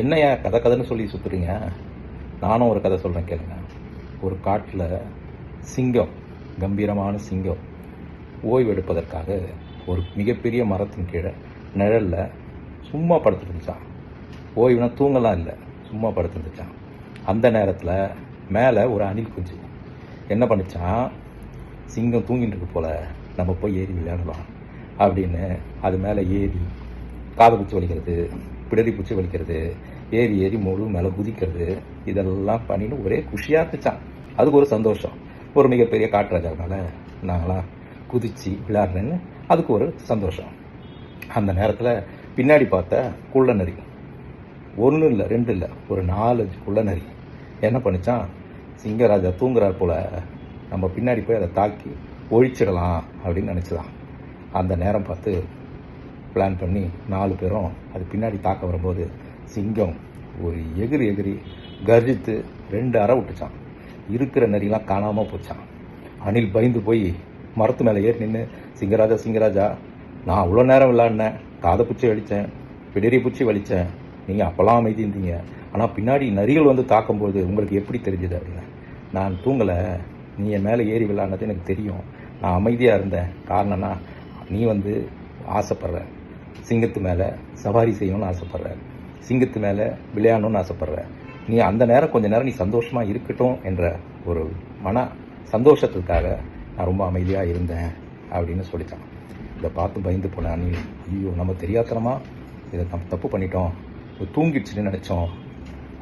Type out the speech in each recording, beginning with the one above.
என்னையா கதைன்னு சொல்லி சுற்றுறீங்க? நானும் ஒரு கதை சொல்கிறேன் கேளுங்க. ஒரு காட்டில் சிங்கம், கம்பீரமான சிங்கம் ஓய்வு எடுப்பதற்காக ஒரு மிகப்பெரிய மரத்தின் கீழே நிழலில் சும்மா படுத்துட்டு இருந்துச்சான். ஓய்வுனா தூங்கலாம் இல்லை, சும்மா படுத்துருந்துச்சான். அந்த நேரத்தில் மேலே ஒரு அணில் குஞ்சு என்ன பண்ணிச்சான், சிங்கம் தூங்கிட்டு இருக்கு போல், நம்ம போய் ஏறி விளையாடலாம் அப்படின்னு அது மேலே ஏறி காதை பூச்சி வலிக்கிறது, பிடரி பூச்சி வலிக்கிறது, ஏறி முழு மேலே குதிக்கிறது, இதெல்லாம் பண்ணின்னு ஒரே குஷியாக இருந்துச்சான். அதுக்கு ஒரு சந்தோஷம். ஒரு மிகப்பெரிய காட்டுராஜானால நாங்களாம் குதித்து விளையாடுறேன்னு அதுக்கு ஒரு சந்தோஷம். அந்த நேரத்தில் பின்னாடி பார்த்த குள்ள நரி, ஒன்றும் இல்லை ரெண்டு இல்லை, ஒரு 4-5 குள்ள நரி என்ன பண்ணிச்சான், சிங்கராஜா தூங்குறார் போல், நம்ம பின்னாடி போய் அதை தாக்கி ஒழிச்சிடலாம் அப்படின்னு நினச்சிதான். அந்த நேரம் பார்த்து பிளான் பண்ணி 4 பேரும் அது பின்னாடி தாக்க வரும்போது சிங்கம் ஒரு எகிரி கர்ஜித்து 2 அறை விட்டுச்சான். இருக்கிற நரிலாம் காணாமல் போச்சான். அணில் பயந்து போய் மரத்து மேலே ஏறி நின்று, சிங்கராஜா நான் அவ்வளோ நேரம் விளையாடினேன், காதை பூச்சி வலித்தேன், பிடரி பூச்சி வலித்தேன், நீங்கள் அப்போல்லாம் அமைதி இருந்தீங்க, ஆனால் பின்னாடி நரிகள் வந்து தாக்கும்போது உங்களுக்கு எப்படி தெரிஞ்சுது அப்படின்னு. நான் தூங்கலை, நீ என் மேலே ஏறி விளையாடினது எனக்கு தெரியும், நான் அமைதியாக இருந்தேன். காரணம்னா நீ வந்து ஆசைப்படுற, சிங்கத்து மேலே சவாரி செய்யணும்னு ஆசைப்படுற, சிங்கத்து மேலே விளையாடணும்னு ஆசைப்படுற, நீ அந்த நேரம் கொஞ்ச நேரம் நீ சந்தோஷமாக இருக்கட்டும் என்ற ஒரு மன சந்தோஷத்துக்காக நான் ரொம்ப அமைதியாக இருந்தேன் அப்படின்னு சொல்லித்தான். இதை பார்த்து பயந்து போனேன் நீ, ஐயோ நம்ம தெரியாதனமா இதை நம்ம தப்பு பண்ணிட்டோம், தூங்கிடுச்சுன்னு நினச்சோம்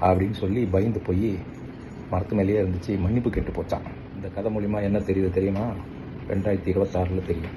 அப்படின்னு சொல்லி பயந்து போய் மரத்து மேலேயே இருந்துச்சு, மன்னிப்பு கேட்டு போச்சான். இந்த கதை மூலிமா என்ன தெரியுது தெரியுமா? 2026 தெரியும்.